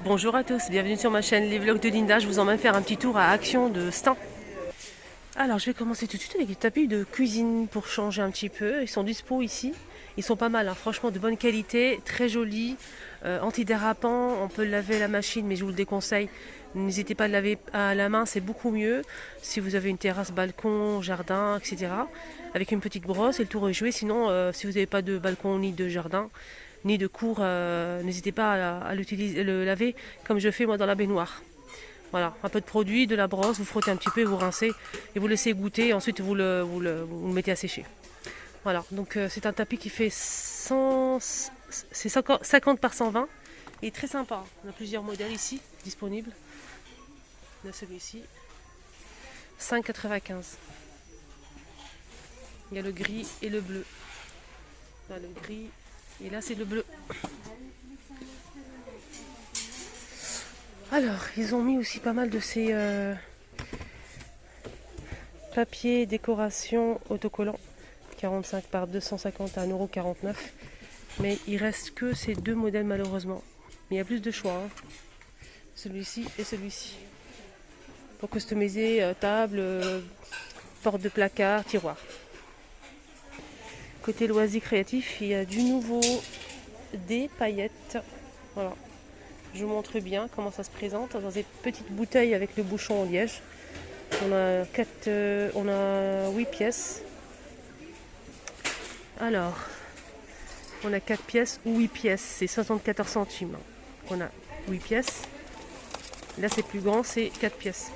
Bonjour à tous, bienvenue sur ma chaîne Les Vlogs de Linda. Je vous emmène faire un petit tour à Action de Stein. Alors je vais commencer tout de suite avec des tapis de cuisine pour changer un petit peu. Ils sont dispo ici. Ils sont pas mal, hein. Franchement de bonne qualité, très jolis, antidérapants. On peut laver la machine mais je vous le déconseille. N'hésitez pas à le laver à la main, c'est beaucoup mieux. Si vous avez une terrasse, balcon, jardin, etc. Avec une petite brosse et le tour est joué. Sinon, si vous n'avez pas de balcon ni de jardin, ni de cours, n'hésitez pas à l'utiliser, le laver comme je fais moi dans la baignoire. Voilà, un peu de produit, de la brosse, vous frottez un petit peu, vous rincez et vous laissez goûter. Et ensuite vous le mettez à sécher. Voilà, donc c'est un tapis qui fait 50 par 120. Il est très sympa. On a plusieurs modèles ici disponibles. On a celui-ci, 5,95. Il y a le gris et le bleu. Là le gris et là c'est le bleu. Alors, ils ont mis aussi pas mal de ces papiers décoration autocollants. 45 par 250 à 1,49 €. Mais il reste que ces deux modèles malheureusement. Mais il y a plus de choix, hein. Celui-ci et celui-ci. Pour customiser table, porte de placard, tiroir. Côté loisirs créatifs, il y a du nouveau, des paillettes. Voilà. Je vous montre bien comment ça se présente dans des petites bouteilles avec le bouchon en liège. On a 8 pièces. Alors, on a 4 pièces ou 8 pièces, c'est 74 centimes. On a 8 pièces. Là, c'est plus grand, c'est 4 pièces.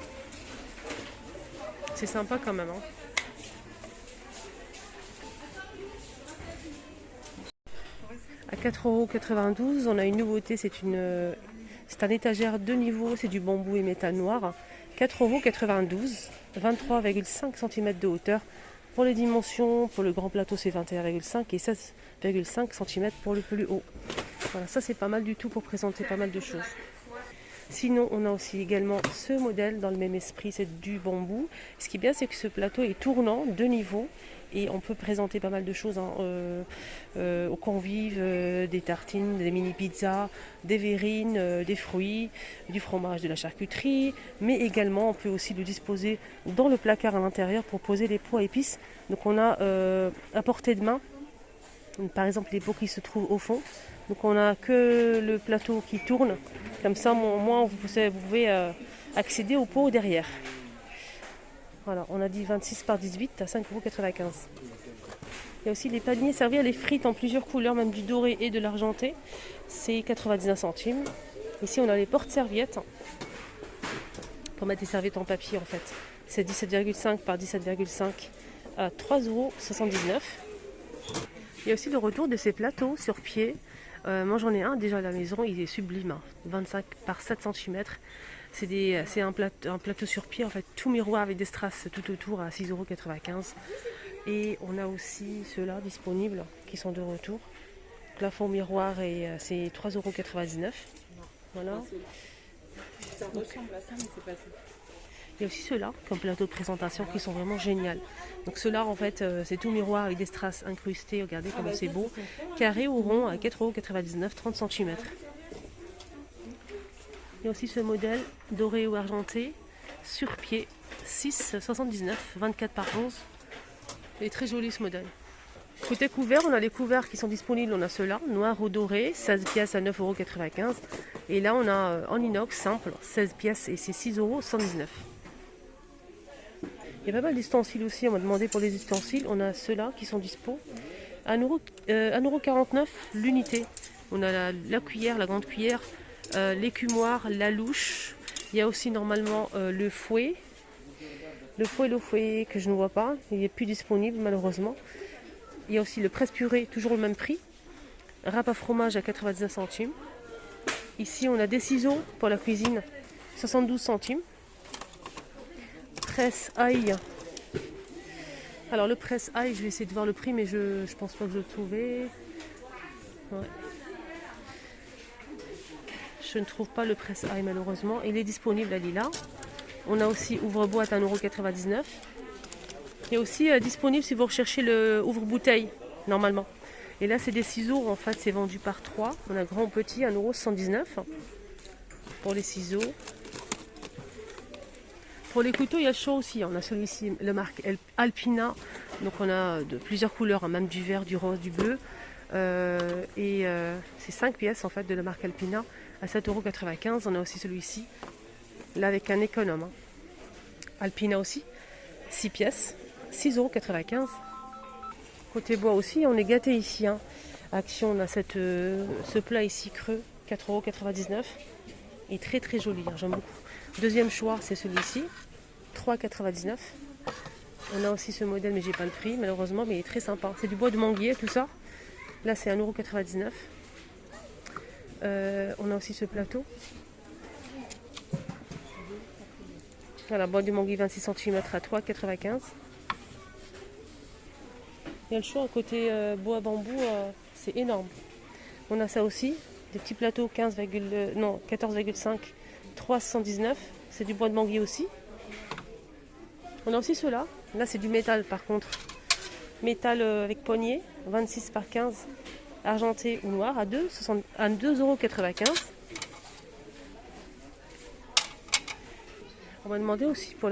C'est sympa quand même, hein. À 4,92 €, on a une nouveauté, c'est un étagère de niveau, c'est du bambou et métal noir. 4,92 €, 23,5 cm de hauteur. Pour les dimensions, pour le grand plateau, c'est 21,5 et 16,5 cm pour le plus haut. Voilà, ça c'est pas mal du tout pour présenter pas mal de choses. Sinon, on a aussi également ce modèle dans le même esprit, c'est du bambou. Ce qui est bien, c'est que ce plateau est tournant, de niveau, et on peut présenter pas mal de choses, hein, aux convives, des tartines, des mini pizzas, des verrines, des fruits, du fromage, de la charcuterie, mais également on peut aussi le disposer dans le placard à l'intérieur pour poser les pots à épices. Donc on a à portée de main, par exemple les pots qui se trouvent au fond. Donc on n'a que le plateau qui tourne, comme ça au moins vous pouvez accéder au pot derrière. Voilà, on a dit 26 par 18 à 5,95 €. Il y a aussi les paniers servis à les frites en plusieurs couleurs, même du doré et de l'argenté. C'est 99 centimes. Ici on a les porte-serviettes pour mettre des serviettes en papier en fait. C'est 17,5 par 17,5 à 3,79 €. Il y a aussi le retour de ces plateaux sur pied. Moi j'en ai un déjà à la maison, il est sublime, hein. 25 par 7 cm. C'est un plateau sur pied, en fait, tout miroir avec des strass tout autour à 6,95 €. Et on a aussi ceux-là disponibles qui sont de retour. Plafond miroir et c'est 3,99 €. Voilà. Ça ressemble à ça, mais c'est pas ça. Il y a aussi ceux-là, comme plateau de présentation, qui sont vraiment géniaux. Donc ceux-là, en fait, c'est tout miroir avec des strass incrustés. Regardez comme c'est beau. Carré ou rond à 4,99 €, 30 cm. Il y a aussi ce modèle doré ou argenté, sur pied, 6,79 €, 24 par 11. Il est très joli ce modèle. Côté couvert, on a les couverts qui sont disponibles. On a ceux-là, noir ou doré, 16 pièces à 9,95 €. Et là, on a en inox simple, 16 pièces et c'est 6,119 €. Il y a pas mal d'ustensiles aussi, on m'a demandé pour les ustensiles. On a ceux-là qui sont dispo. 1,49 € l'unité. On a la cuillère, la grande cuillère, l'écumoire, la louche. Il y a aussi normalement le fouet. Le fouet que je ne vois pas, il n'est plus disponible malheureusement. Il y a aussi le presse-purée, toujours le même prix. Râpe à fromage à 99 centimes. Ici on a des ciseaux pour la cuisine, 72 centimes. Presse ail. Alors le presse ail, je vais essayer de voir le prix, mais je pense pas que je le trouvais. Ouais. Je ne trouve pas le presse ail malheureusement. Il est disponible à Lila. On a aussi ouvre-boîte à 1,99 €. Il est aussi disponible si vous recherchez le ouvre-bouteille normalement. Et là c'est des ciseaux, en fait c'est vendu par 3. On a grand ou petit à 1,79 €. pour les ciseaux. Pour les couteaux, il y a le choix aussi. On a celui-ci, la marque Alpina. Donc on a de plusieurs couleurs, hein, même du vert, du rose, du bleu. C'est 5 pièces en fait de la marque Alpina à 7,95 €. On a aussi celui-ci, là avec un économe. Hein. Alpina aussi, 6 pièces, 6,95 €. Côté bois aussi, on est gâté ici. Hein. Action, on a ce plat ici creux, 4,99 €. Il est très très joli, hein, j'aime beaucoup. Deuxième choix, c'est celui-ci, 3,99 €. On a aussi ce modèle, mais j'ai pas le prix malheureusement, mais il est très sympa. C'est du bois de manguier, tout ça. Là, c'est 1,99 €. On a aussi ce plateau. Voilà, bois de manguier 26 cm à 3,95 €. Il y a le choix à côté bois bambou, c'est énorme. On a ça aussi, des petits plateaux 14,5, 3,79 €. C'est du bois de manguier aussi. On a aussi ceux-là. Là, c'est du métal par contre. Métal avec poignée, 26 par 15, argenté ou noir, à 2,95 €. On m'a demandé aussi pour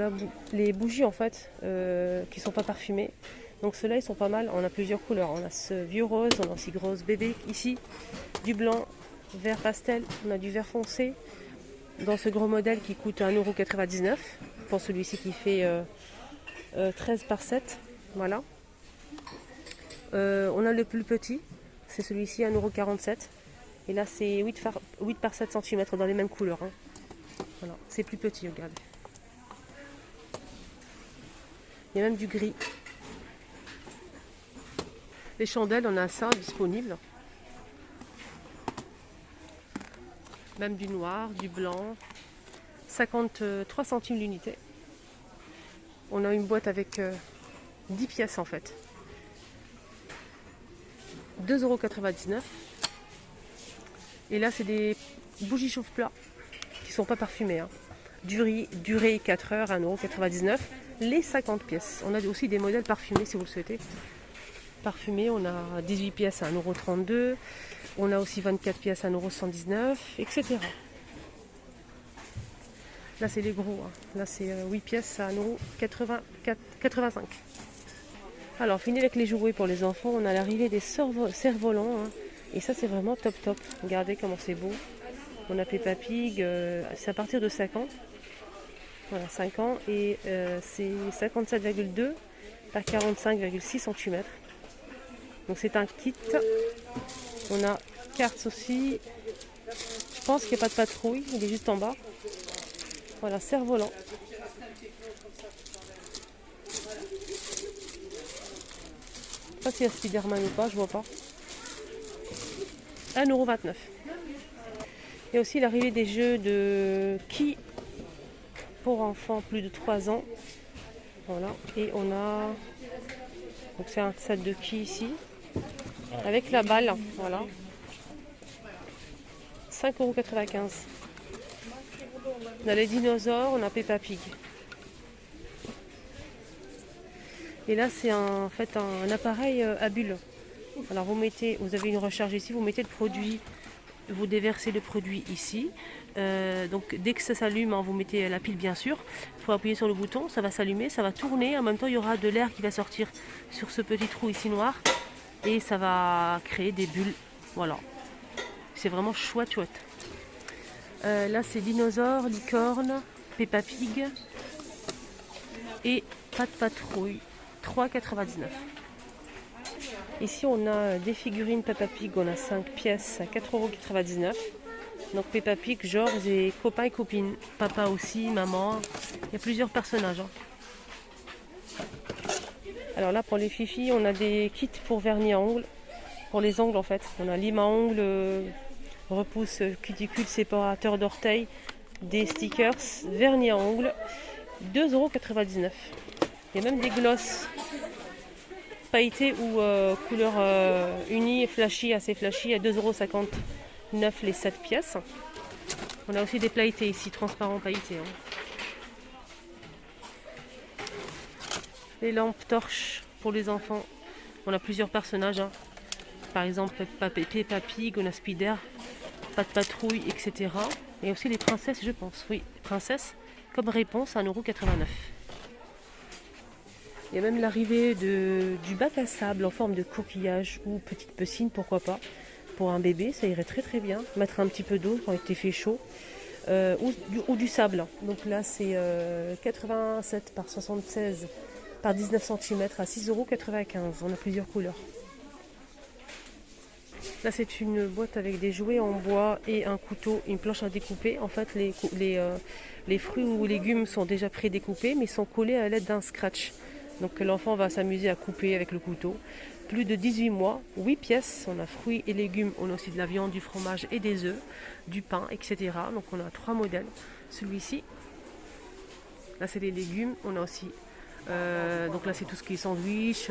les bougies en fait, qui ne sont pas parfumées. Donc ceux-là, ils sont pas mal. On a plusieurs couleurs. On a ce vieux rose, on a aussi grosse bébé ici, du blanc, vert pastel, on a du vert foncé. Dans ce gros modèle qui coûte 1,99 €. Pour celui-ci qui fait 13 par 7. Voilà. On a le plus petit, c'est celui-ci, 1,47 €. Et là, c'est 8 par 7 cm dans les mêmes couleurs. Hein. Voilà. C'est plus petit, regardez. Il y a même du gris. Les chandelles, on a ça disponible. Même du noir, du blanc. 53 centimes l'unité. On a une boîte avec 10 pièces en fait. 2,99 €. Et là, c'est des bougies chauffe-plat qui ne sont pas parfumées. Hein. Durée 4 heures, 1,99 €. Les 50 pièces. On a aussi des modèles parfumés si vous le souhaitez. Parfumés, on a 18 pièces à 1,32 €. On a aussi 24 pièces à 1,119 €, etc. Là, c'est les gros. Hein. Là, c'est 8 pièces à 1,85 €. Alors, fini avec les jouets pour les enfants. On a l'arrivée des cerfs-volants. Hein. Et ça, c'est vraiment top top. Regardez comment c'est beau. On a Peppa Pig. C'est à partir de 5 ans. Voilà, 5 ans. Et c'est 57,2 par 45,6 cm. Donc, c'est un kit. On a cartes aussi. Je pense qu'il n'y a pas de patrouille. Il est juste en bas. Voilà, cerf-volant. Je sais pas s'il y a Spider-Man ou pas, je vois pas. 1,29 €. Il y a aussi l'arrivée des jeux de quilles pour enfants plus de 3 ans. Voilà. Et on a... Donc c'est un set de quilles ici. Avec la balle. Voilà. 5,95 €. On a les dinosaures, on a Peppa Pig. Et là, c'est en fait un appareil à bulles. Alors vous avez une recharge ici, vous mettez le produit, vous déversez le produit ici. Donc dès que ça s'allume, hein, vous mettez la pile bien sûr. Il faut appuyer sur le bouton, ça va s'allumer, ça va tourner. En même temps, il y aura de l'air qui va sortir sur ce petit trou ici noir. Et ça va créer des bulles. Voilà. C'est vraiment chouette. Là, c'est dinosaures, licorne, Peppa Pig et pas de patrouille, 3,99 €. Ici, on a des figurines Peppa Pig, on a 5 pièces à 4,99 €. Donc Peppa Pig, George et copains et copines. Papa aussi, maman, il y a plusieurs personnages. Hein. Alors là, pour les fifis, on a des kits pour vernis à ongles. Pour les ongles, en fait. On a lime à ongles, repousse, cuticule, séparateur d'orteils, des stickers, vernis à ongles, 2,99 €. Il y a même des glosses pailletés ou couleur unie et flashy, assez flashy, à 2,59 € les 7 pièces. On a aussi des pailletés ici, transparents pailletés. Hein. Les lampes torches pour les enfants. On a plusieurs personnages. Hein. Par exemple, Peppa Pig, on a Spider. pas de patrouille, etc. Et aussi les princesses, je pense. Oui, princesses, comme réponse à 1,89 €. Il y a même l'arrivée du bac à sable en forme de coquillage ou petite piscine, pourquoi pas. Pour un bébé, ça irait très très bien. Mettre un petit peu d'eau quand il fait chaud. Ou du sable. Donc là, c'est 87 par 76 par 19 cm à 6,95 €. On a plusieurs couleurs. Là, c'est une boîte avec des jouets en bois et un couteau, une planche à découper. En fait, les fruits ou légumes sont déjà pré-découpés, mais sont collés à l'aide d'un scratch. Donc l'enfant va s'amuser à couper avec le couteau. Plus de 18 mois, 8 pièces. On a fruits et légumes, on a aussi de la viande, du fromage et des œufs, du pain, etc. Donc on a 3 modèles. Celui-ci, là c'est les légumes. On a aussi, donc là c'est tout ce qui est sandwich,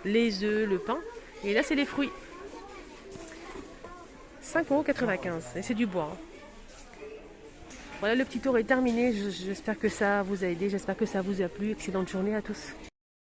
les œufs, le pain. Et là c'est les fruits. 5,95 € et c'est du bois. Voilà, le petit tour est terminé. J'espère que ça vous a aidé, j'espère que ça vous a plu. Excellente journée à tous.